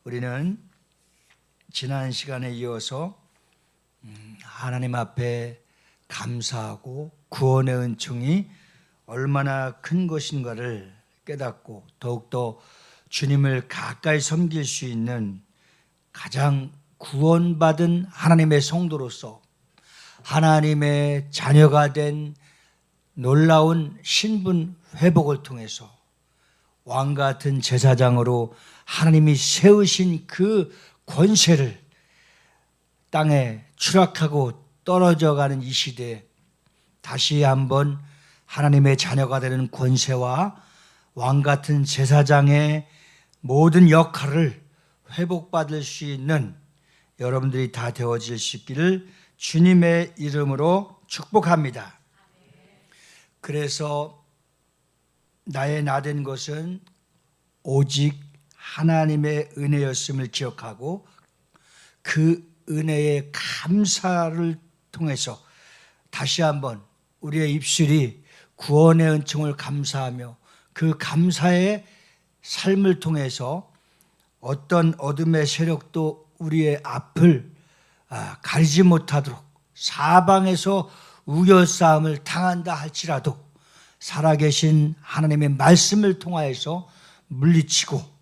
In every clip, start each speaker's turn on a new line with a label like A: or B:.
A: 우리는 지난 시간에 이어서 하나님 앞에 감사하고 구원의 은총이 얼마나 큰 것인가를 깨닫고 더욱더 주님을 가까이 섬길 수 있는 가장 구원받은 하나님의 성도로서 하나님의 자녀가 된 놀라운 신분 회복을 통해서 왕 같은 제사장으로 하나님이 세우신 그 권세를 땅에 추락하고 떨어져가는 이 시대에 다시 한번 하나님의 자녀가 되는 권세와 왕 같은 제사장의 모든 역할을 회복받을 수 있는 여러분들이 다 되어질 수 있기를 주님의 이름으로 축복합니다. 그래서 나의 나된 것은 오직 하나님의 은혜였음을 기억하고 그 은혜의 감사를 통해서 다시 한번 우리의 입술이 구원의 은총을 감사하며 그 감사의 삶을 통해서 어떤 어둠의 세력도 우리의 앞을 가리지 못하도록 사방에서 우겨싸움을 당한다 할지라도 살아계신 하나님의 말씀을 통하여서 물리치고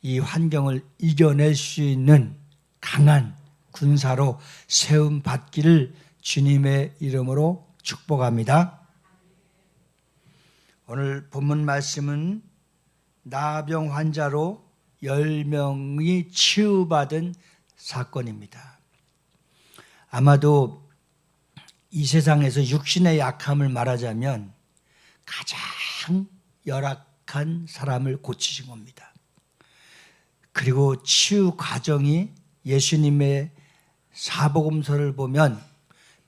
A: 이 환경을 이겨낼 수 있는 강한 군사로 세움 받기를 주님의 이름으로 축복합니다. 오늘 본문 말씀은 나병 환자로 10명이 치유받은 사건입니다. 아마도 이 세상에서 육신의 약함을 말하자면 가장 열악한 사람을 고치신 겁니다. 그리고 치유 과정이 예수님의 사복음서를 보면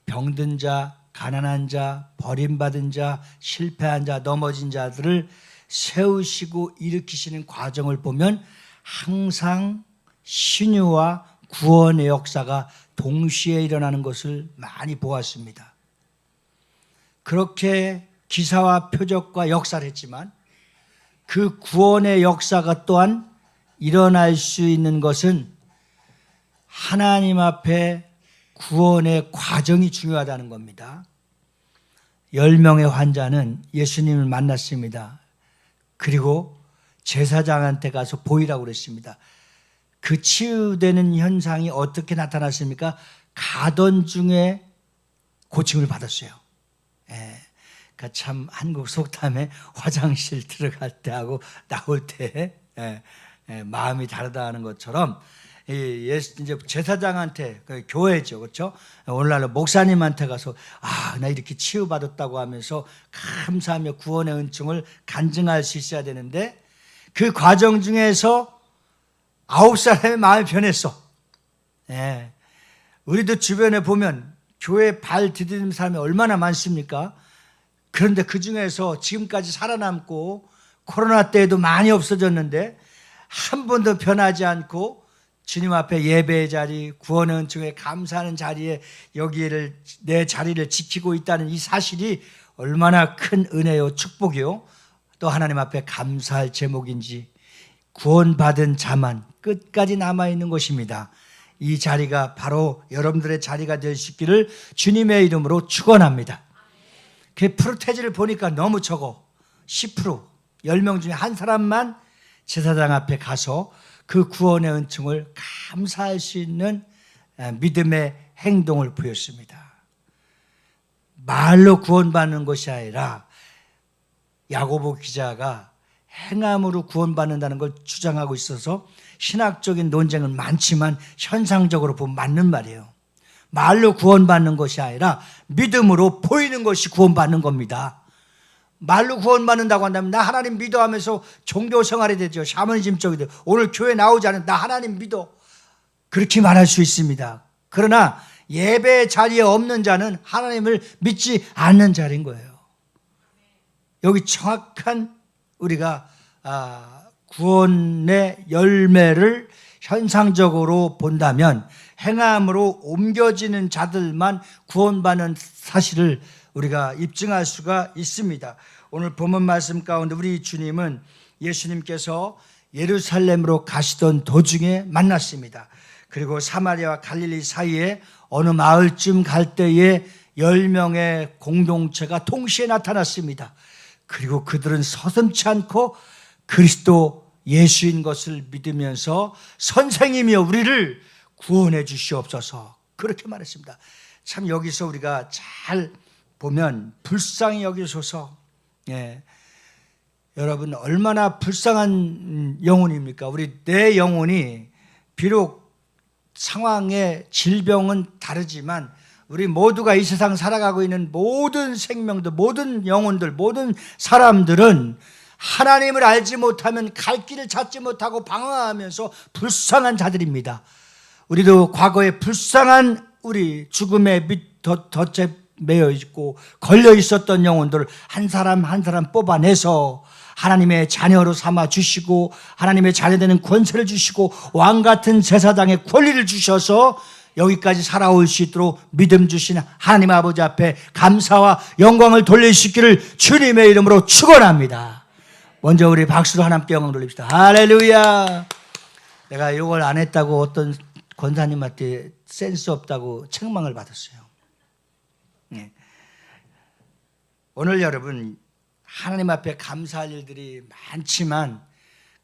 A: 병든 자, 가난한 자, 버림받은 자, 실패한 자, 넘어진 자들을 세우시고 일으키시는 과정을 보면 항상 신유와 구원의 역사가 동시에 일어나는 것을 많이 보았습니다. 그렇게 기사와 표적과 역사를 했지만 그 구원의 역사가 또한 일어날 수 있는 것은 하나님 앞에 구원의 과정이 중요하다는 겁니다. 10명의 환자는 예수님을 만났습니다. 그리고 제사장한테 가서 보이라고 그랬습니다. 그 치유되는 현상이 어떻게 나타났습니까? 가던 중에 고침을 받았어요. 그러니까 참 한국 속담에 화장실 들어갈 때하고 나올 때 마음이 다르다는 것처럼 이제 제사장한테 교회죠, 그렇죠? 오늘날 목사님한테 가서 나 이렇게 치유받았다고 하면서 감사하며 구원의 은총을 간증할 수 있어야 되는데 그 과정 중에서 9사람의 마음이 변했어. 우리도 주변에 보면 교회 발 디디는 사람이 얼마나 많습니까? 그런데 그 중에서 지금까지 살아남고 코로나 때에도 많이 없어졌는데 한 번도 변하지 않고 주님 앞에 예배의 자리, 구원의 은총에 감사하는 자리에 여기를 내 자리를 지키고 있다는 이 사실이 얼마나 큰 은혜요 축복이요 또 하나님 앞에 감사할 제목인지 구원받은 자만 끝까지 남아있는 것입니다. 이 자리가 바로 여러분들의 자리가 될 수 있기를 주님의 이름으로 축원합니다. 그 프로테지를 보니까 너무 적어. 10%, 10명 중에 한 사람만 제사장 앞에 가서 그 구원의 은총을 감사할 수 있는 믿음의 행동을 보였습니다. 말로 구원받는 것이 아니라 야고보 기자가 행함으로 구원받는다는 걸 주장하고 있어서 신학적인 논쟁은 많지만 현상적으로 보면 맞는 말이에요. 말로 구원받는 것이 아니라 믿음으로 보이는 것이 구원받는 겁니다. 말로 구원받는다고 한다면 나 하나님 믿어 하면서 종교 생활이 되죠. 샤머니즘 쪽이죠. 오늘 교회 나오지 않은 나 하나님 믿어. 그렇게 말할 수 있습니다. 그러나 예배 자리에 없는 자는 하나님을 믿지 않는 자리인 거예요. 여기 정확한 우리가 구원의 열매를 현상적으로 본다면 행함으로 옮겨지는 자들만 구원받는 사실을 우리가 입증할 수가 있습니다. 오늘 본문 말씀 가운데 우리 주님은 예수님께서 예루살렘으로 가시던 도중에 만났습니다. 그리고 사마리아와 갈릴리 사이에 어느 마을쯤 갈 때에 10명의 공동체가 동시에 나타났습니다. 그리고 그들은 서슴지 않고 그리스도 예수인 것을 믿으면서 선생님이여 우리를 구원해 주시옵소서 그렇게 말했습니다. 참 여기서 우리가 잘 보면 불쌍히 여기소서. 예. 여러분 얼마나 불쌍한 영혼입니까? 내 영혼이 비록 상황의 질병은 다르지만 우리 모두가 이 세상 살아가고 있는 모든 생명들, 모든 영혼들, 모든 사람들은 하나님을 알지 못하면 갈 길을 찾지 못하고 방황하면서 불쌍한 자들입니다. 우리도 과거에 불쌍한 우리 죽음의 밑 덫에 매여 있고 걸려 있었던 영혼들을 한 사람 한 사람 뽑아내서 하나님의 자녀로 삼아 주시고 하나님의 자녀되는 권세를 주시고 왕같은 제사장의 권리를 주셔서 여기까지 살아올 수 있도록 믿음 주신 하나님 아버지 앞에 감사와 영광을 돌리시기를 주님의 이름으로 축원합니다. 먼저 우리 박수로 하나님께 영광 돌립시다. 할렐루야. 내가 이걸 안 했다고 어떤 권사님한테 센스 없다고 책망을 받았어요. 네. 오늘 여러분 하나님 앞에 감사할 일들이 많지만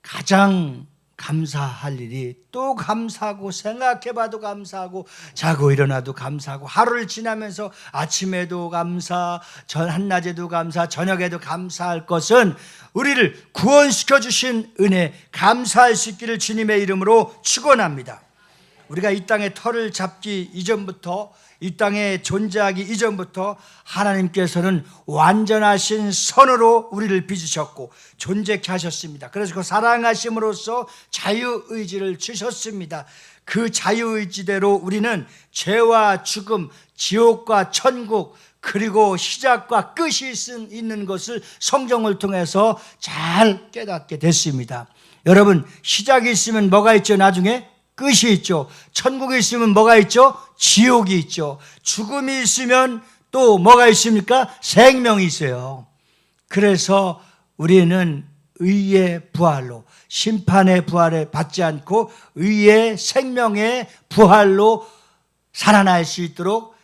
A: 가장 감사할 일이 또 감사하고 생각해봐도 감사하고 자고 일어나도 감사하고 하루를 지나면서 아침에도 감사, 한낮에도 감사, 저녁에도 감사할 것은 우리를 구원시켜 주신 은혜 감사할 수 있기를 주님의 이름으로 축원합니다. 우리가 이 땅에 터를 잡기 이전부터 이 땅에 존재하기 이전부터 하나님께서는 완전하신 선으로 우리를 빚으셨고 존재케 하셨습니다. 그래서 그 사랑하심으로써 자유의지를 주셨습니다. 그 자유의지대로 우리는 죄와 죽음, 지옥과 천국 그리고 시작과 끝이 있는 것을 성경을 통해서 잘 깨닫게 됐습니다. 여러분 시작이 있으면 뭐가 있죠? 나중에 끝이 있죠. 천국이 있으면 뭐가 있죠? 지옥이 있죠. 죽음이 있으면 또 뭐가 있습니까? 생명이 있어요. 그래서 우리는 의의 부활로 심판의 부활을 받지 않고 의의 생명의 부활로 살아날 수 있도록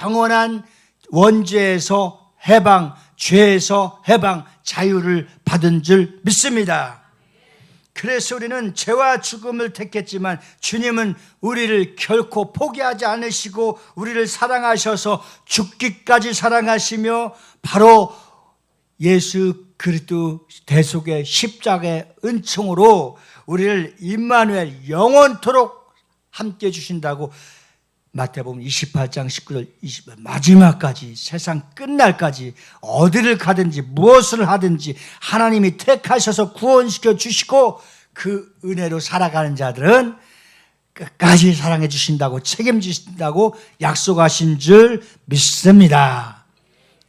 A: 영원한 원죄에서 해방, 죄에서 해방, 자유를 받은 줄 믿습니다. 그래서 우리는 죄와 죽음을 택했지만 주님은 우리를 결코 포기하지 않으시고 우리를 사랑하셔서 죽기까지 사랑하시며 바로 예수 그리스도 대속의 십자가의 은총으로 우리를 임마누엘 영원토록 함께 주신다고 마태복음 28장 19절 20절 마지막까지 세상 끝날까지 어디를 가든지 무엇을 하든지 하나님이 택하셔서 구원시켜 주시고 그 은혜로 살아가는 자들은 끝까지 사랑해 주신다고 책임지신다고 약속하신 줄 믿습니다.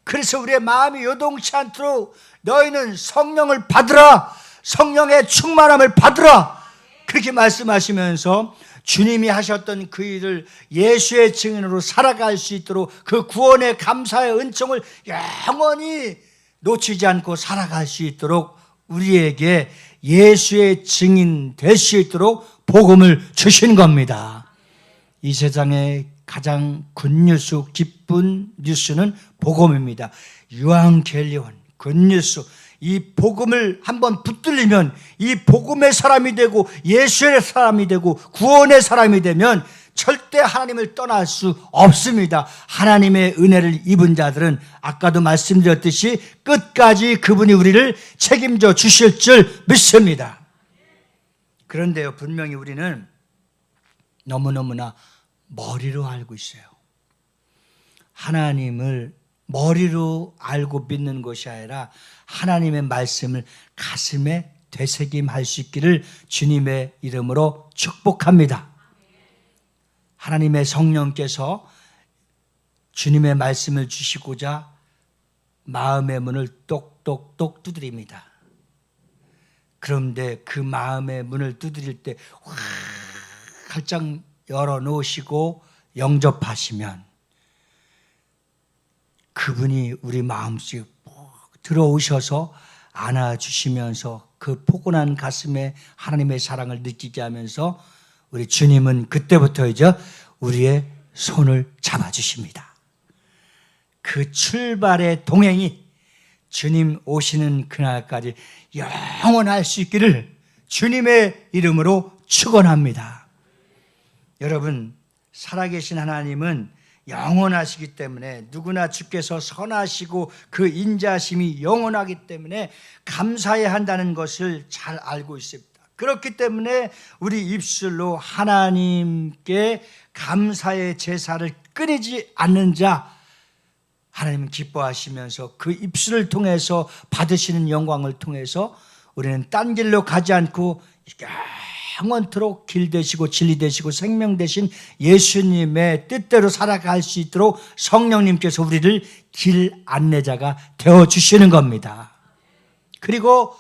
A: 그래서 우리의 마음이 요동치 않도록 너희는 성령을 받으라, 성령의 충만함을 받으라 그렇게 말씀하시면서 주님이 하셨던 그 일을 예수의 증인으로 살아갈 수 있도록 그 구원의 감사의 은총을 영원히 놓치지 않고 살아갈 수 있도록 우리에게 예수의 증인 될 수 있도록 복음을 주신 겁니다. 이 세상의 가장 굿뉴스, 기쁜 뉴스는 복음입니다. 유앙겔리온, 굿뉴스. 이 복음을 한번 붙들리면 이 복음의 사람이 되고 예수의 사람이 되고 구원의 사람이 되면 절대 하나님을 떠날 수 없습니다. 하나님의 은혜를 입은 자들은 아까도 말씀드렸듯이 끝까지 그분이 우리를 책임져 주실 줄 믿습니다. 그런데요, 분명히 우리는 너무너무나 머리로 알고 있어요. 하나님을 머리로 알고 믿는 것이 아니라 하나님의 말씀을 가슴에 되새김할 수 있기를 주님의 이름으로 축복합니다. 하나님의 성령께서 주님의 말씀을 주시고자 마음의 문을 똑똑똑 두드립니다. 그런데 그 마음의 문을 두드릴 때 활짝 열어놓으시고 영접하시면 그분이 우리 마음속에 들어오셔서 안아주시면서 그 포근한 가슴에 하나님의 사랑을 느끼게 하면서 우리 주님은 그때부터 이제 우리의 손을 잡아주십니다. 그 출발의 동행이 주님 오시는 그날까지 영원할 수 있기를 주님의 이름으로 축원합니다. 여러분, 살아계신 하나님은 영원하시기 때문에 누구나 주께서 선하시고 그 인자심이 영원하기 때문에 감사해야 한다는 것을 잘 알고 있습니다. 그렇기 때문에 우리 입술로 하나님께 감사의 제사를 끊이지 않는 자 하나님은 기뻐하시면서 그 입술을 통해서 받으시는 영광을 통해서 우리는 딴 길로 가지 않고 영원토록 길 되시고 진리 되시고 생명 되신 예수님의 뜻대로 살아갈 수 있도록 성령님께서 우리를 길 안내자가 되어주시는 겁니다. 그리고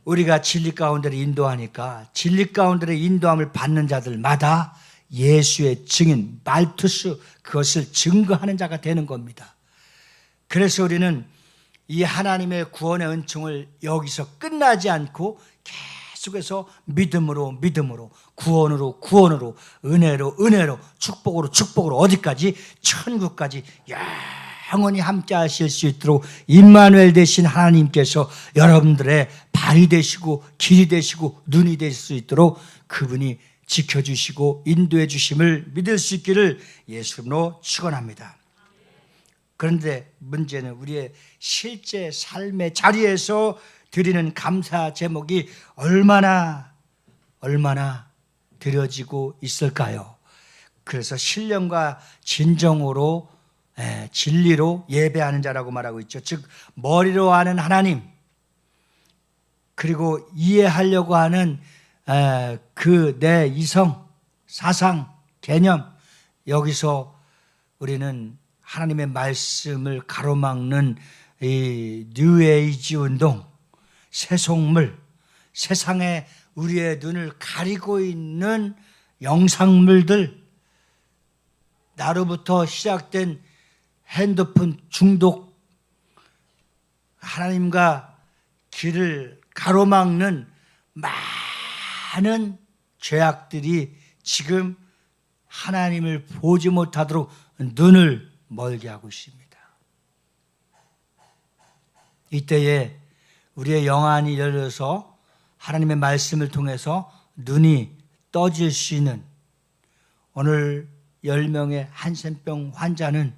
A: 우리가 진리 가운데로 인도하니까 진리 가운데로 인도함을 받는 자들마다 예수의 증인, 말투스, 그것을 증거하는 자가 되는 겁니다. 그래서 우리는 이 하나님의 구원의 은총을 여기서 끝나지 않고 계속해서 믿음으로 구원으로 은혜로 축복으로 어디까지? 천국까지 영원히 함께 하실 수 있도록 임마누엘 되신 하나님께서 여러분들의 발이 되시고 길이 되시고 눈이 될 수 있도록 그분이 지켜주시고 인도해 주심을 믿을 수 있기를 예수님으로 축원합니다. 그런데 문제는 우리의 실제 삶의 자리에서 드리는 감사 제목이 얼마나 드려지고 있을까요? 그래서 신령과 진정으로 진리로 예배하는 자라고 말하고 있죠. 즉 머리로 아는 하나님, 그리고 이해하려고 하는 그 내 이성, 사상, 개념, 여기서 우리는 하나님의 말씀을 가로막는 이 뉴에이지 운동, 세속물, 세상에 우리의 눈을 가리고 있는 영상물들, 나로부터 시작된 핸드폰 중독, 하나님과 길을 가로막는 많은 죄악들이 지금 하나님을 보지 못하도록 눈을 멀게 하고 있습니다. 이때에 우리의 영안이 열려서 하나님의 말씀을 통해서 눈이 떠질 수 있는, 오늘 10명의 한센병 환자는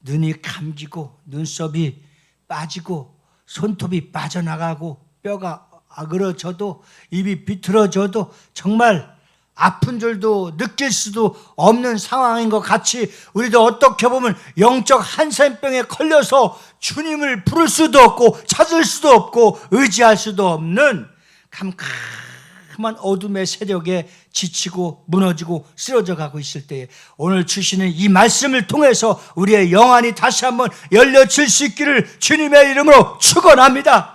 A: 눈이 감기고 눈썹이 빠지고 손톱이 빠져나가고 뼈가 아그러져도 입이 비틀어져도 정말 아픈 줄도 느낄 수도 없는 상황인 것 같이 우리도 어떻게 보면 영적 한센병에 걸려서 주님을 부를 수도 없고 찾을 수도 없고 의지할 수도 없는 캄캄한 어둠의 세력에 지치고 무너지고 쓰러져 가고 있을 때에 오늘 주시는 이 말씀을 통해서 우리의 영안이 다시 한번 열려질 수 있기를 주님의 이름으로 축원합니다.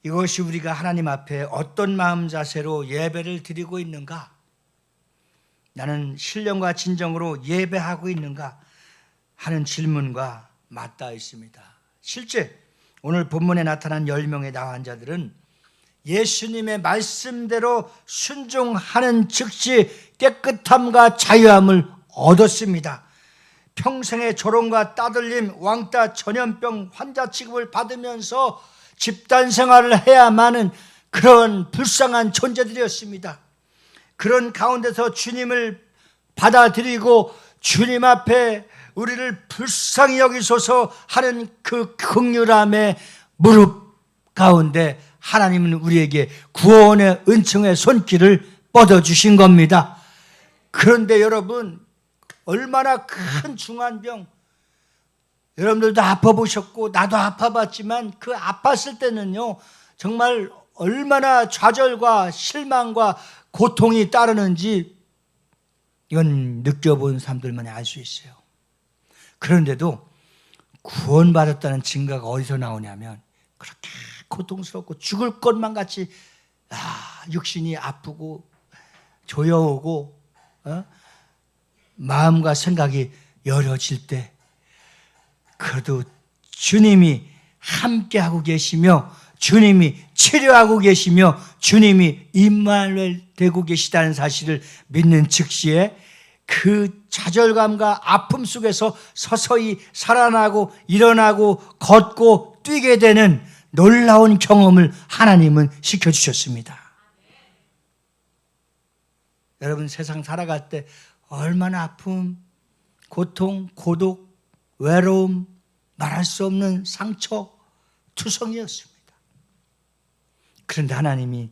A: 이것이 우리가 하나님 앞에 어떤 마음 자세로 예배를 드리고 있는가? 나는 신령과 진정으로 예배하고 있는가? 하는 질문과 맞닿아 있습니다. 실제 오늘 본문에 나타난 10명의 나환자들은 예수님의 말씀대로 순종하는 즉시 깨끗함과 자유함을 얻었습니다. 평생의 조롱과 따돌림, 왕따, 전염병 환자 취급을 받으면서 집단 생활을 해야만은 그런 불쌍한 존재들이었습니다. 그런 가운데서 주님을 받아들이고 주님 앞에 우리를 불쌍히 여기소서 하는 그 긍휼함의 무릎 가운데 하나님은 우리에게 구원의 은총의 손길을 뻗어주신 겁니다. 그런데 여러분, 얼마나 큰 중환병, 여러분들도 아파보셨고 나도 아파봤지만 그 아팠을 때는요 정말 얼마나 좌절과 실망과 고통이 따르는지 이건 느껴본 사람들만이 알 수 있어요. 그런데도 구원받았다는 증거가 어디서 나오냐면 그렇게 고통스럽고 죽을 것만 같이 육신이 아프고 조여오고 마음과 생각이 여려질 때 그래도 주님이 함께하고 계시며 주님이 치료하고 계시며 주님이 임마누엘 되고 계시다는 사실을 믿는 즉시에 그 좌절감과 아픔 속에서 서서히 살아나고 일어나고 걷고 뛰게 되는 놀라운 경험을 하나님은 시켜주셨습니다. 여러분 세상 살아갈 때 얼마나 아픔, 고통, 고독, 외로움, 말할 수 없는 상처, 투성이었습니다. 그런데 하나님이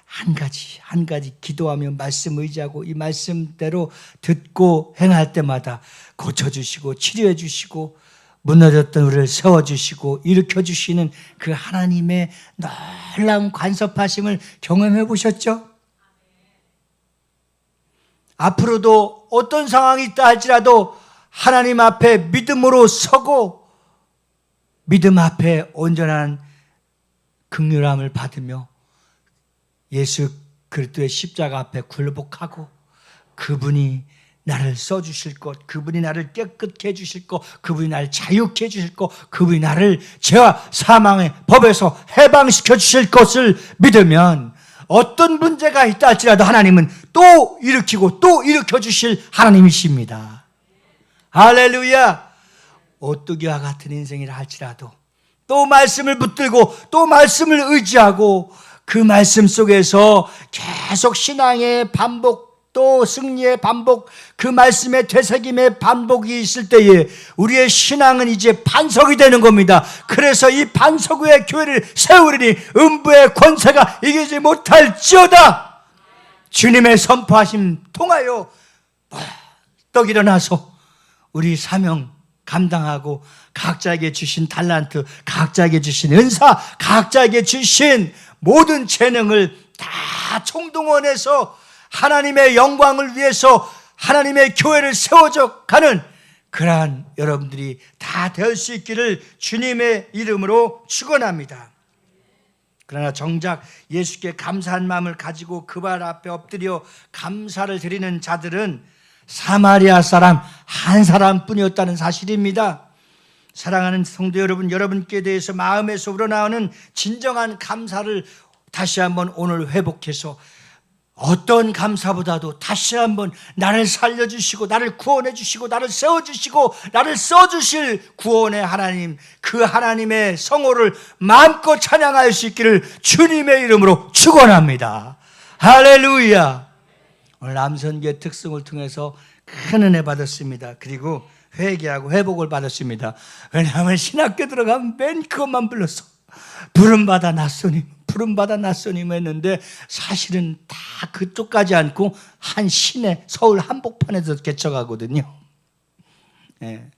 A: 한 가지 기도하며 말씀 의지하고 이 말씀대로 듣고 행할 때마다 고쳐주시고 치료해주시고 무너졌던 우리를 세워주시고 일으켜주시는 그 하나님의 놀라운 간섭하심을 경험해 보셨죠? 앞으로도 어떤 상황이 있다 할지라도 하나님 앞에 믿음으로 서고 믿음 앞에 온전한 긍휼함을 받으며 예수 그리스도의 십자가 앞에 굴복하고 그분이 나를 써주실 것, 그분이 나를 깨끗게 해주실 것, 그분이 나를 자유케 해주실 것, 그분이 나를 죄와 사망의 법에서 해방시켜 주실 것을 믿으면 어떤 문제가 있다 할지라도 하나님은 또 일으키고 또 일으켜 주실 하나님이십니다. 할렐루야. 오뚜기와 같은 인생이라 할지라도 또 말씀을 붙들고 또 말씀을 의지하고 그 말씀 속에서 계속 신앙의 반복 또 승리의 반복, 그 말씀의 되새김의 반복이 있을 때에 우리의 신앙은 이제 반석이 되는 겁니다. 그래서 이 반석 위에 교회를 세우리니 음부의 권세가 이기지 못할지어다. 주님의 선포하심 통하여 떡 일어나서 우리 사명 감당하고 각자에게 주신 달란트, 각자에게 주신 은사, 각자에게 주신 모든 재능을 다 총동원해서 하나님의 영광을 위해서 하나님의 교회를 세워져 가는 그러한 여러분들이 다 될 수 있기를 주님의 이름으로 축원합니다. 그러나 정작 예수께 감사한 마음을 가지고 그 발 앞에 엎드려 감사를 드리는 자들은 사마리아 사람 한 사람뿐이었다는 사실입니다. 사랑하는 성도 여러분, 여러분께 대해서 마음에서 우러나오는 진정한 감사를 다시 한번 오늘 회복해서 어떤 감사보다도 다시 한번 나를 살려주시고 나를 구원해 주시고 나를 세워주시고 나를 써주실 구원의 하나님, 그 하나님의 성호를 마음껏 찬양할 수 있기를 주님의 이름으로 축원합니다. 할렐루야. 오늘 남선교의 특성을 통해서 큰 은혜 받았습니다. 그리고 회개하고 회복을 받았습니다. 왜냐하면 신학교 들어가면 맨 그것만 불렀어. 부름받아 낯선임, 부름받아 낯선임 했는데 사실은 다 그쪽까지 않고 한 시내 서울 한복판에서 개척하거든요. 예.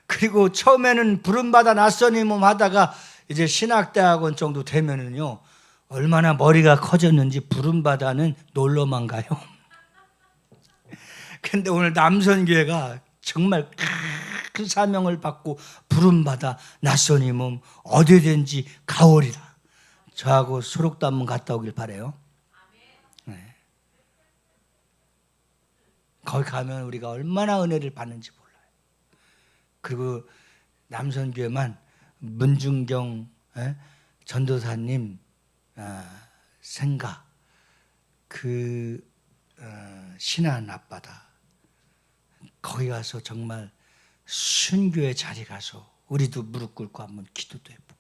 A: 그리고 처음에는 부름받아 낯선임 하다가 이제 신학대학원 정도 되면은요 얼마나 머리가 커졌는지 부름받아는 놀러만 가요. 근데 오늘 남선교회가 정말 큰 사명을 받고 부름받아 낯선 몸 어디든지 가오리라. 저하고 소록도 한번 갔다 오길 바라요. 네. 거기 가면 우리가 얼마나 은혜를 받는지 몰라요. 그리고 남선교회만 문중경 전도사님 생가 그 신안 앞바다 거기 가서 정말 순교의 자리 가서 우리도 무릎 꿇고 한번 기도도 해보고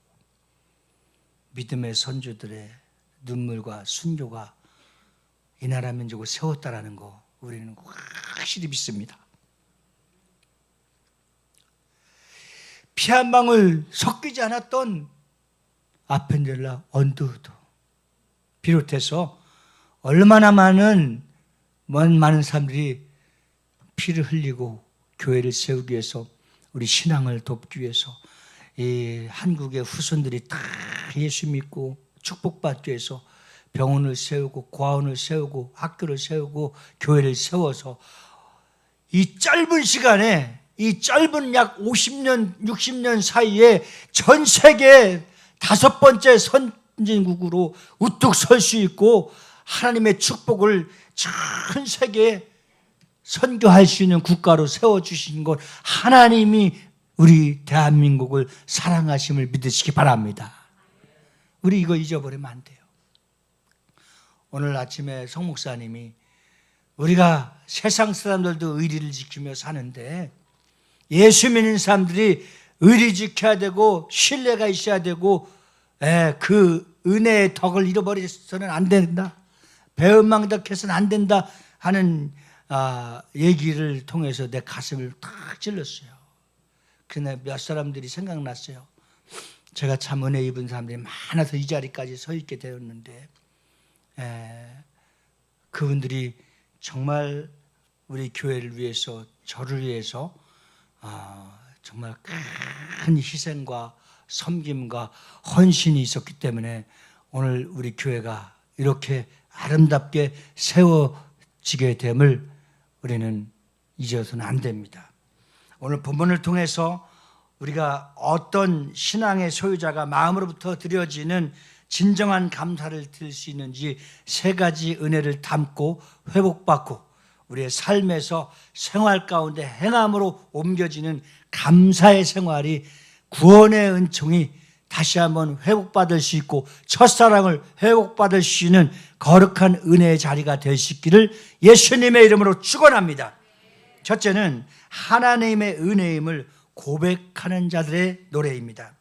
A: 믿음의 선조들의 눈물과 순교가 이 나라 민족을 세웠다라는 거 우리는 확실히 믿습니다. 피 한 방울 섞이지 않았던 아펜젤라 언두도 비롯해서 얼마나 많은 사람들이 피를 흘리고 교회를 세우기 위해서 우리 신앙을 돕기 위해서 이 한국의 후손들이 다 예수 믿고 축복받기 위해서 병원을 세우고 고아원을 세우고 학교를 세우고 교회를 세워서 이 짧은 시간에 이 짧은 약 50년 60년 사이에 전 세계 5번째 선진국으로 우뚝 설 수 있고 하나님의 축복을 전 세계에 선교할 수 있는 국가로 세워주신 것 하나님이 우리 대한민국을 사랑하심을 믿으시기 바랍니다. 우리 이거 잊어버리면 안 돼요. 오늘 아침에 성 목사님이 우리가 세상 사람들도 의리를 지키며 사는데 예수 믿는 사람들이 의리 지켜야 되고 신뢰가 있어야 되고 그 은혜의 덕을 잃어버려서는 안 된다. 배은망덕해서는 안 된다 하는 얘기를 통해서 내 가슴을 탁 찔렀어요. 그날 몇 사람들이 생각났어요. 제가 참 은혜 입은 사람들이 많아서 이 자리까지 서 있게 되었는데 그분들이 정말 우리 교회를 위해서 저를 위해서 정말 큰 희생과 섬김과 헌신이 있었기 때문에 오늘 우리 교회가 이렇게 아름답게 세워지게 됨을 우리는 잊어서는 안 됩니다. 오늘 본문을 통해서 우리가 어떤 신앙의 소유자가 마음으로부터 드려지는 진정한 감사를 드릴 수 있는지 세 가지 은혜를 담고 회복받고 우리의 삶에서 생활 가운데 행함으로 옮겨지는 감사의 생활이 구원의 은총이 다시 한번 회복받을 수 있고 첫사랑을 회복받을 수 있는 거룩한 은혜의 자리가 되시기를 예수님의 이름으로 축원합니다. 첫째는 하나님의 은혜임을 고백하는 자들의 노래입니다.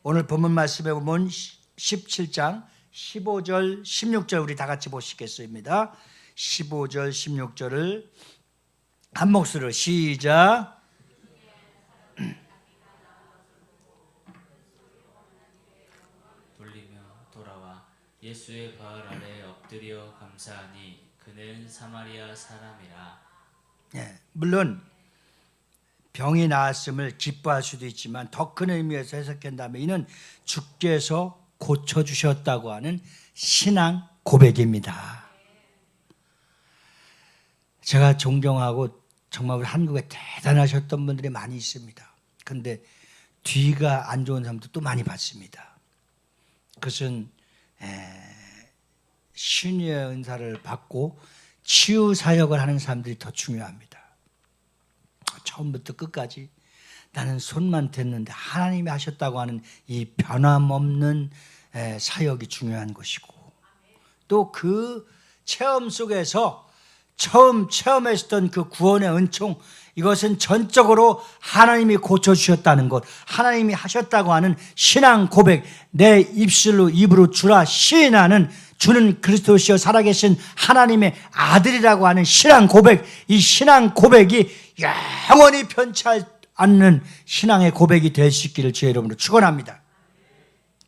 A: 오늘 본문 말씀에 보면 17장 15절 16절 우리 다 같이 보시겠습니다. 15절 16절을 한 목소리로 시작.
B: 돌리며 돌아와 예수의 발 아래 엎드려 감사하니 그는 사마리아 사람이라.
A: 물론 병이 나았음을 기뻐할 수도 있지만 더 큰 의미에서 해석한다면 이는 주께서 고쳐주셨다고 하는 신앙 고백입니다. 제가 존경하고 정말 우리 한국에 대단하셨던 분들이 많이 있습니다. 그런데 뒤가 안 좋은 사람도 또 많이 봤습니다. 그것은 신유의 은사를 받고 치유 사역을 하는 사람들이 더 중요합니다. 처음부터 끝까지 나는 손만 댔는데 하나님이 하셨다고 하는 이 변함없는 사역이 중요한 것이고 또 그 체험 속에서 처음 체험했던 그 구원의 은총 이것은 전적으로 하나님이 고쳐주셨다는 것 하나님이 하셨다고 하는 신앙 고백 내 입으로 주라 시인하는 주는 그리스도시여 살아계신 하나님의 아들이라고 하는 신앙 고백 이 신앙 고백이 영원히 변치 않는 신앙의 고백이 될 수 있기를 주의 이름으로 축원합니다.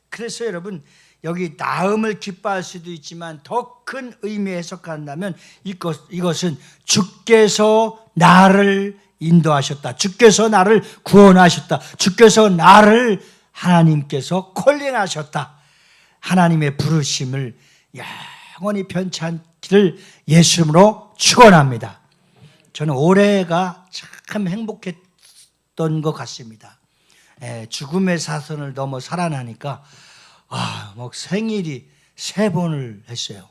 A: 그래서 여러분 여기 나음을 기뻐할 수도 있지만 더 큰 의미 해석한다면 이것은 주께서 나를 인도하셨다. 주께서 나를 구원하셨다. 주께서 나를 하나님께서 콜링하셨다. 하나님의 부르심을 영원히 변치 않기를 예수 이름으로 축원합니다. 저는 올해가 참 행복했던 것 같습니다. 죽음의 사선을 넘어 살아나니까 막 생일이 3번을 했어요.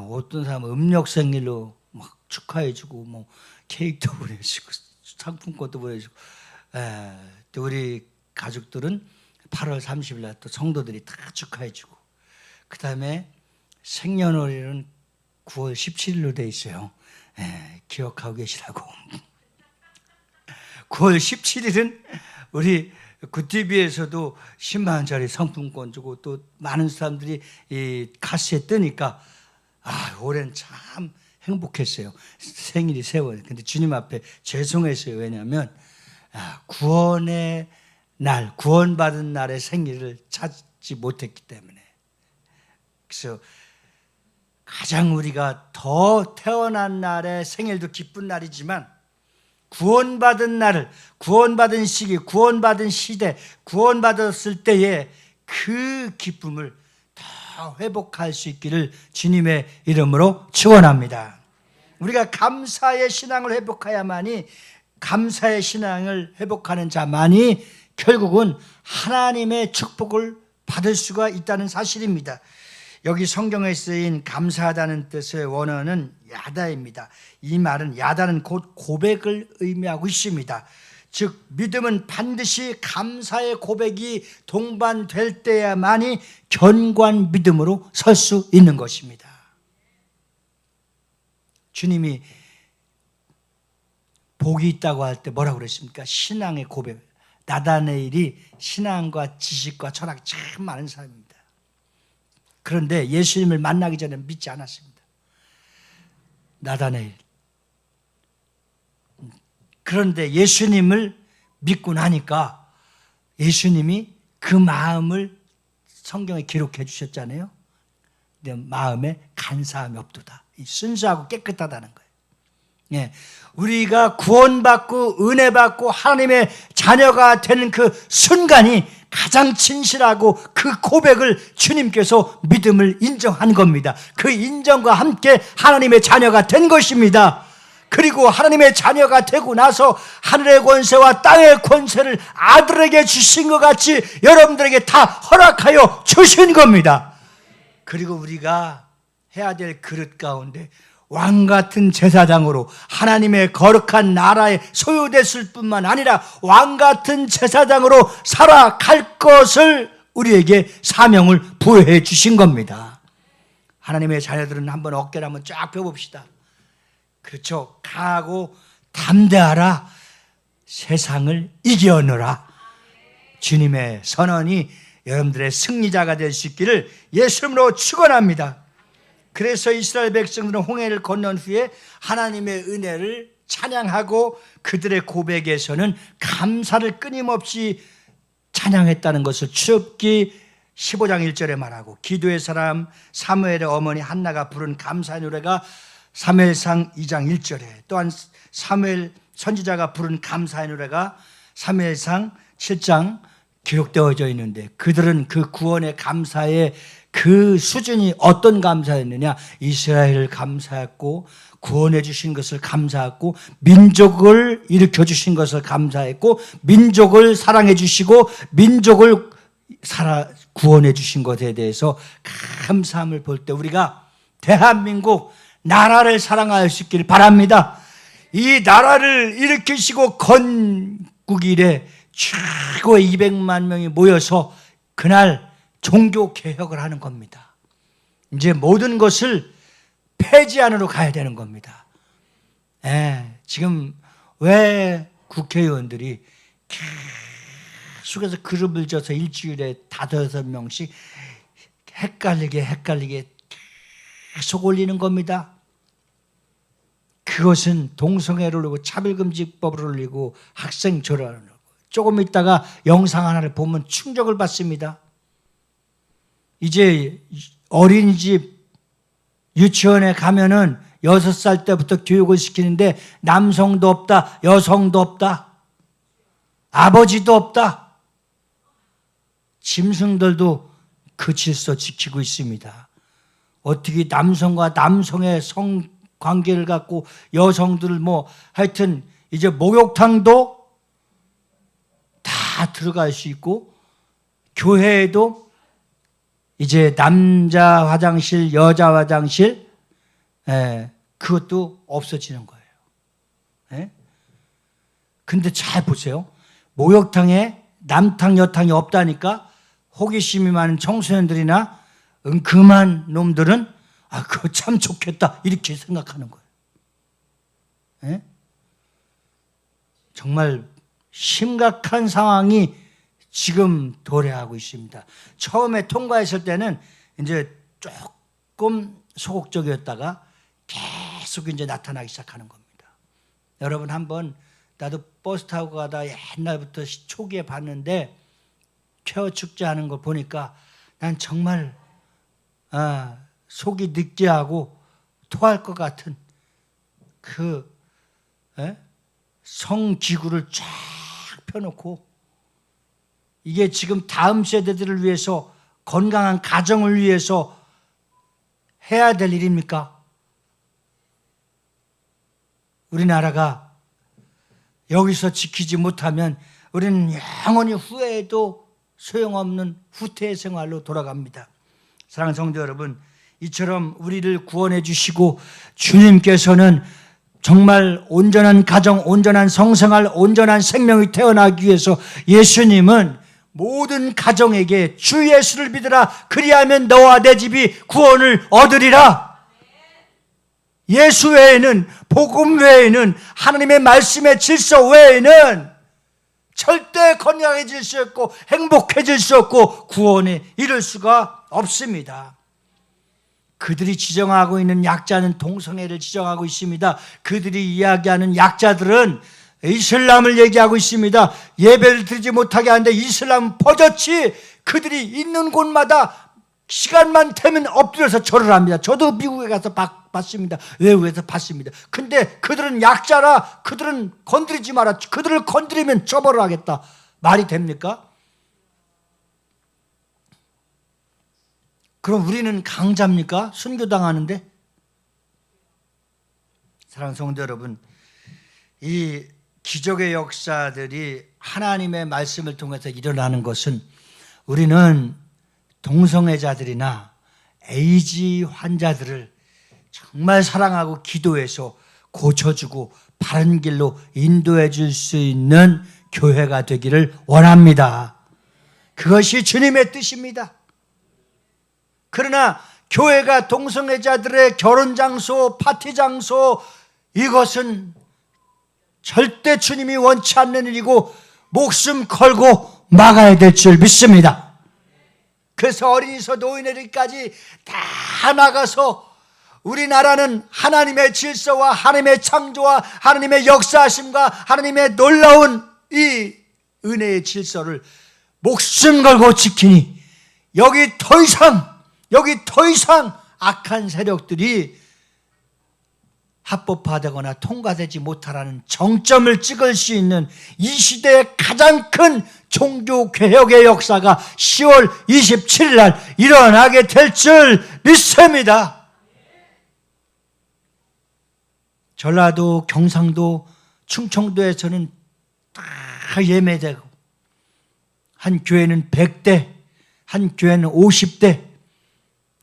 A: 어떤 사람은 음력 생일로 막 축하해주고 뭐 케이크도 보내주고 상품권도 보내주고 또 우리 가족들은 8월 30일 날 또 성도들이 다 축하해주고 그 다음에 생년월일은 9월 17일로 돼 있어요. 기억하고 계시라고. 9월 17일은 우리 굿티비에서도 10만 원짜리 상품권 주고 또 많은 사람들이 이 카스에 뜨니까 올해는 참 행복했어요. 생일이 3번. 근데 주님 앞에 죄송했어요. 왜냐하면 구원의 날, 구원받은 날의 생일을 찾지 못했기 때문에. 그래서 가장 우리가 더 태어난 날의 생일도 기쁜 날이지만 구원받은 날을, 구원받은 시기, 구원받은 시대, 구원받았을 때의 그 기쁨을 더 회복할 수 있기를 주님의 이름으로 축원합니다. 우리가 감사의 신앙을 회복해야만이 감사의 신앙을 회복하는 자만이 결국은 하나님의 축복을 받을 수가 있다는 사실입니다. 여기 성경에 쓰인 감사하다는 뜻의 원어는 야다입니다. 이 말은 야다는 곧 고백을 의미하고 있습니다. 즉 믿음은 반드시 감사의 고백이 동반될 때야만이 견고한 믿음으로 설 수 있는 것입니다. 주님이 복이 있다고 할 때 뭐라고 그랬습니까? 신앙의 고백. 나다네일이 신앙과 지식과 철학이 참 많은 사람입니다. 그런데 예수님을 만나기 전에 믿지 않았습니다. 나다네일. 그런데 예수님을 믿고 나니까 예수님이 그 마음을 성경에 기록해 주셨잖아요. 내 마음에 간사함이 없도다. 순수하고 깨끗하다는 거예요. 예, 우리가 구원받고 은혜받고 하나님의 자녀가 되는 그 순간이 가장 진실하고 그 고백을 주님께서 믿음을 인정한 겁니다. 그 인정과 함께 하나님의 자녀가 된 것입니다. 그리고 하나님의 자녀가 되고 나서 하늘의 권세와 땅의 권세를 아들에게 주신 것 같이 여러분들에게 다 허락하여 주신 겁니다. 그리고 우리가 해야 될 그릇 가운데 왕같은 제사장으로 하나님의 거룩한 나라에 소유됐을 뿐만 아니라 왕같은 제사장으로 살아갈 것을 우리에게 사명을 부여해 주신 겁니다. 하나님의 자녀들은 한번 어깨를 한번 쫙 펴봅시다. 그렇죠. 강하고 담대하라. 세상을 이겨노라. 주님의 선언이 여러분들의 승리자가 될 수 있기를 예수님으로 축원합니다. 그래서 이스라엘 백성들은 홍해를 건넌 후에 하나님의 은혜를 찬양하고 그들의 고백에서는 감사를 끊임없이 찬양했다는 것을 출애굽기 15장 1절에 말하고, 기도의 사람 사무엘의 어머니 한나가 부른 감사의 노래가 사무엘상 2장 1절에, 또한 사무엘 선지자가 부른 감사의 노래가 사무엘상 7장 기록되어져 있는데, 그들은 그 구원의 감사의 그 수준이 어떤 감사였느냐? 이스라엘을 감사했고, 구원해 주신 것을 감사했고, 민족을 일으켜 주신 것을 감사했고, 민족을 사랑해 주시고 민족을 구원해 주신 것에 대해서 감사함을 볼 때 우리가 대한민국 나라를 사랑할 수 있기를 바랍니다. 이 나라를 일으키시고 건국 이래 최고의 200만 명이 모여서 그날 종교 개혁을 하는 겁니다. 이제 모든 것을 폐지안으로 가야 되는 겁니다. 지금 왜 국회의원들이 계속해서 그룹을 져서 일주일에 5-6명씩 헷갈리게 계속 올리는 겁니다. 그것은 동성애를 올리고 차별금지법을 올리고 학생 조례를 올리고, 조금 있다가 영상 하나를 보면 충격을 받습니다. 이제 어린이집 유치원에 가면은 6살 때부터 교육을 시키는데 남성도 없다, 여성도 없다, 아버지도 없다. 짐승들도 그 질서 지키고 있습니다. 어떻게 남성과 남성의 성관계를 갖고 여성들 하여튼 이제 목욕탕도 다 들어갈 수 있고, 교회에도 이제 남자 화장실, 여자 화장실, 그것도 없어지는 거예요. 근데 잘 보세요. 목욕탕에 남탕, 여탕이 없다니까 호기심이 많은 청소년들이나 은큼한 놈들은 그거 참 좋겠다 이렇게 생각하는 거예요. 정말 심각한 상황이 지금 도래하고 있습니다. 처음에 통과했을 때는 이제 조금 소극적이었다가 계속 이제 나타나기 시작하는 겁니다. 여러분 한번, 나도 버스 타고 가다 옛날부터 초기에 봤는데 쾌어 축제하는 거 보니까 난 정말 속이 느끼하고 토할 것 같은 그 성지구를 쫙 펴놓고, 이게 지금 다음 세대들을 위해서, 건강한 가정을 위해서 해야 될 일입니까? 우리나라가 여기서 지키지 못하면 우리는 영원히 후회해도 소용없는 후퇴의 생활로 돌아갑니다. 사랑하는 성도 여러분, 이처럼 우리를 구원해 주시고 주님께서는 정말 온전한 가정, 온전한 성생활, 온전한 생명이 태어나기 위해서 예수님은 모든 가정에게 주 예수를 믿으라 그리하면 너와 내 집이 구원을 얻으리라. 예수 외에는, 복음 외에는, 하나님의 말씀의 질서 외에는 절대 건강해질 수 없고 행복해질 수 없고 구원에 이를 수가 없습니다. 그들이 지정하고 있는 약자는 동성애를 지정하고 있습니다. 그들이 이야기하는 약자들은 이슬람을 얘기하고 있습니다. 예배를 드리지 못하게 하는데 이슬람은 버젓이 그들이 있는 곳마다 시간만 되면 엎드려서 절을 합니다. 저도 미국에 가서 봤습니다. 외국에서 봤습니다. 근데 그들은 약자라 그들은 건드리지 마라. 그들을 건드리면 처벌을 하겠다. 말이 됩니까? 그럼 우리는 강자입니까? 순교당하는데? 사랑하는 성도 여러분, 이 기적의 역사들이 하나님의 말씀을 통해서 일어나는 것은 우리는 동성애자들이나 에이즈 환자들을 정말 사랑하고 기도해서 고쳐주고 바른 길로 인도해 줄 수 있는 교회가 되기를 원합니다. 그것이 주님의 뜻입니다. 그러나 교회가 동성애자들의 결혼 장소, 파티 장소, 이것은 절대 주님이 원치 않는 일이고 목숨 걸고 막아야 될 줄 믿습니다. 그래서 어린이서 노인에게까지 다 나가서 우리나라는 하나님의 질서와 하나님의 창조와 하나님의 역사하심과 하나님의 놀라운 이 은혜의 질서를 목숨 걸고 지키니 여기 더 이상 악한 세력들이 합법화되거나 통과되지 못하라는 정점을 찍을 수 있는 이 시대의 가장 큰 종교개혁의 역사가 10월 27일 날 일어나게 될 줄 믿습니다. 전라도, 경상도, 충청도에서는 다 예매되고 한 교회는 100대, 한 교회는 50대,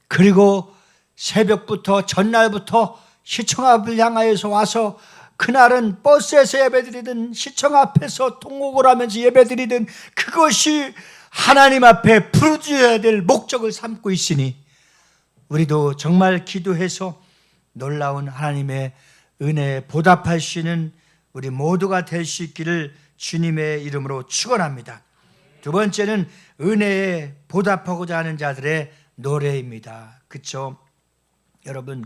A: 그리고 새벽부터 전날부터 시청 앞을 향하여서 와서 그날은 버스에서 예배드리든 시청 앞에서 통곡을 하면서 예배드리든 그것이 하나님 앞에 부르짖어야 될 목적을 삼고 있으니 우리도 정말 기도해서 놀라운 하나님의 은혜에 보답할 수 있는 우리 모두가 될 수 있기를 주님의 이름으로 축원합니다. 두 번째는 은혜에 보답하고자 하는 자들의 노래입니다. 그렇죠? 여러분,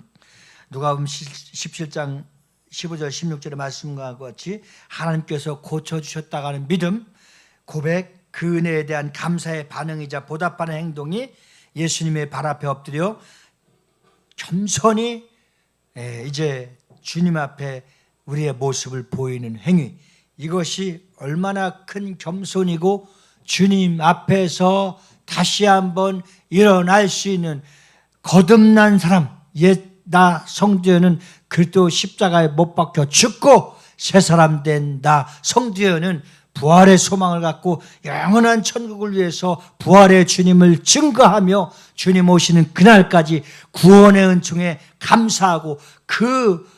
A: 누가복음 17장 15절 16절의 말씀과 같이 하나님께서 고쳐주셨다고 하는 믿음, 고백, 그 은혜에 대한 감사의 반응이자 보답하는 행동이 예수님의 발 앞에 엎드려 겸손히 이제 주님 앞에 우리의 모습을 보이는 행위, 이것이 얼마나 큰 겸손이고 주님 앞에서 다시 한번 일어날 수 있는 거듭난 사람, 나 성도연은 그리스도 십자가에 못 박혀 죽고 새 사람 된 나 성도연은 부활의 소망을 갖고 영원한 천국을 위해서 부활의 주님을 증거하며 주님 오시는 그날까지 구원의 은총에 감사하고 그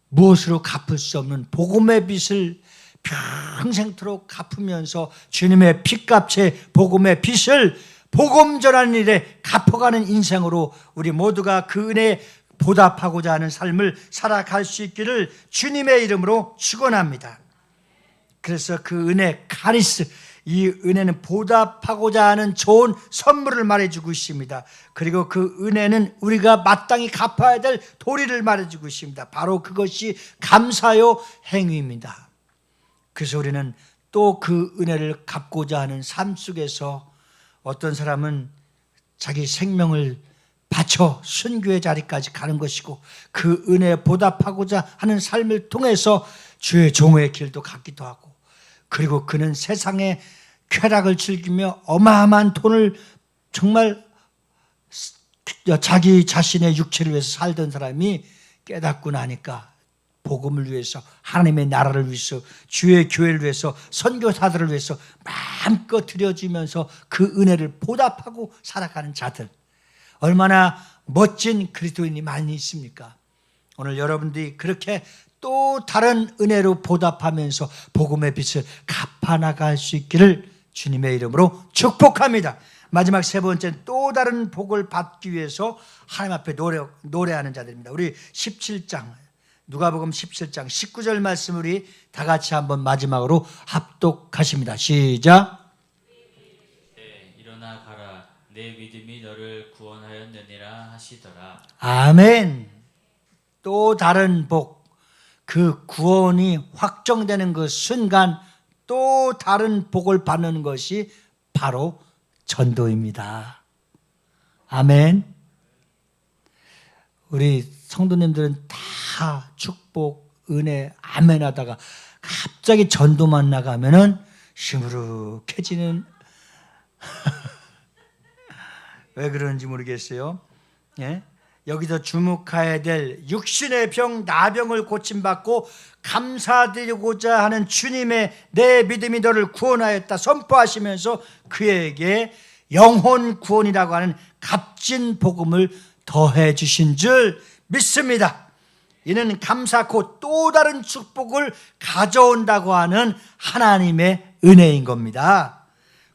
A: 무엇으로 갚을 수 없는 복음의 빚을 평생토록 갚으면서 주님의 핏값의 복음의 빚을 복음 전하는 일에 갚아가는 인생으로 우리 모두가 그 은혜에 보답하고자 하는 삶을 살아갈 수 있기를 주님의 이름으로 축원합니다. 그래서 그 은혜, 카리스, 이 은혜는 보답하고자 하는 좋은 선물을 말해주고 있습니다. 그리고 그 은혜는 우리가 마땅히 갚아야 될 도리를 말해주고 있습니다. 바로 그것이 감사요 행위입니다. 그래서 우리는 또 그 은혜를 갚고자 하는 삶 속에서 어떤 사람은 자기 생명을 바쳐 순교의 자리까지 가는 것이고 그 은혜에 보답하고자 하는 삶을 통해서 주의 종의 길도 갖기도 하고, 그리고 그는 세상의 쾌락을 즐기며 어마어마한 돈을 정말 자기 자신의 육체를 위해서 살던 사람이 깨닫고 나니까 복음을 위해서, 하나님의 나라를 위해서, 주의 교회를 위해서, 선교사들을 위해서 마음껏 드려주면서 그 은혜를 보답하고 살아가는 자들, 얼마나 멋진 그리스도인이 많이 있습니까? 오늘 여러분들이 그렇게 또 다른 은혜로 보답하면서 복음의 빛을 갚아나갈 수 있기를 주님의 이름으로 축복합니다. 마지막 세 번째는 또 다른 복을 받기 위해서 하나님 앞에 노래하는 자들입니다. 우리 17장 누가복음 17장 19절 말씀 우리 다 같이 한번 마지막으로 합독하십니다. 시작.
B: 네, 일어나 가라. 내 믿음이 너를 구원하였느니라 하시더라.
A: 아멘. 또 다른 복, 그 구원이 확정되는 그 순간 또 다른 복을 받는 것이 바로 전도입니다. 아멘. 우리 성도님들은 다 축복, 은혜, 아멘 하다가 갑자기 전도만 나가면은 시무룩해지는 왜 그런지 모르겠어요. 예? 여기서 주목해야 될 육신의 병, 나병을 고침받고 감사드리고자 하는 주님의 내 믿음이 너를 구원하였다 선포하시면서 그에게 영혼 구원이라고 하는 값진 복음을 더해 주신 줄 믿습니다. 이는 감사코 또 다른 축복을 가져온다고 하는 하나님의 은혜인 겁니다.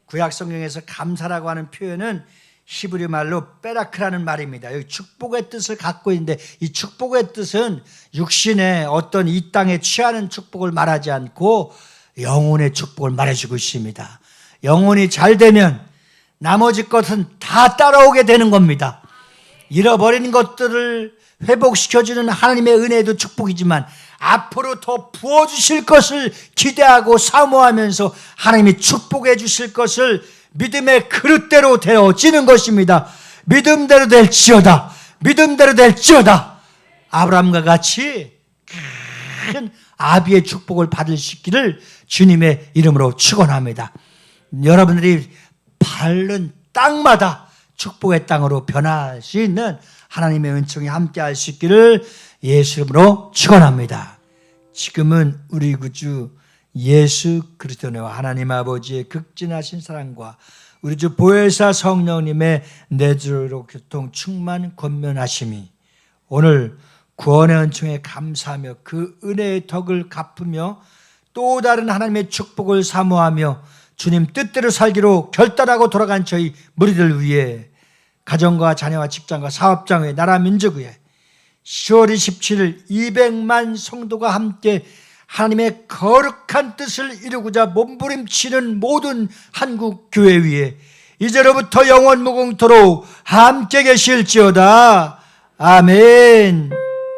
A: 구약 성경에서 감사라고 하는 표현은 히브리 말로 베라크라는 말입니다. 여기 축복의 뜻을 갖고 있는데 이 축복의 뜻은 육신의 어떤 이 땅에 취하는 축복을 말하지 않고 영혼의 축복을 말해주고 있습니다. 영혼이 잘 되면 나머지 것은 다 따라오게 되는 겁니다. 잃어버린 것들을 회복시켜주는 하나님의 은혜도 축복이지만 앞으로 더 부어주실 것을 기대하고 사모하면서 하나님이 축복해 주실 것을 믿음의 그릇대로 되어지는 것입니다. 믿음대로 될지어다. 믿음대로 될지어다. 아브라함과 같이 큰 아비의 축복을 받을 수 있기를 주님의 이름으로 축원합니다. 여러분들이 밟는 땅마다 축복의 땅으로 변할 수 있는 하나님의 은총이 함께할 수 있기를 예수 이름으로 축원합니다. 지금은 우리 구주 예수 그리스도와 하나님 아버지의 극진하신 사랑과 우리 주 보혜사 성령님의 내주로 교통 충만 권면하심이 오늘 구원의 은총에 감사하며 그 은혜의 덕을 갚으며 또 다른 하나님의 축복을 사모하며 주님 뜻대로 살기로 결단하고 돌아간 저희 무리들 위해 가정과 자녀와 직장과 사업장 위에 나라 민족 위에 10월 27일 200만 성도가 함께 하나님의 거룩한 뜻을 이루고자 몸부림치는 모든 한국 교회 위에 이제로부터 영원 무궁토록 함께 계실지어다. 아멘.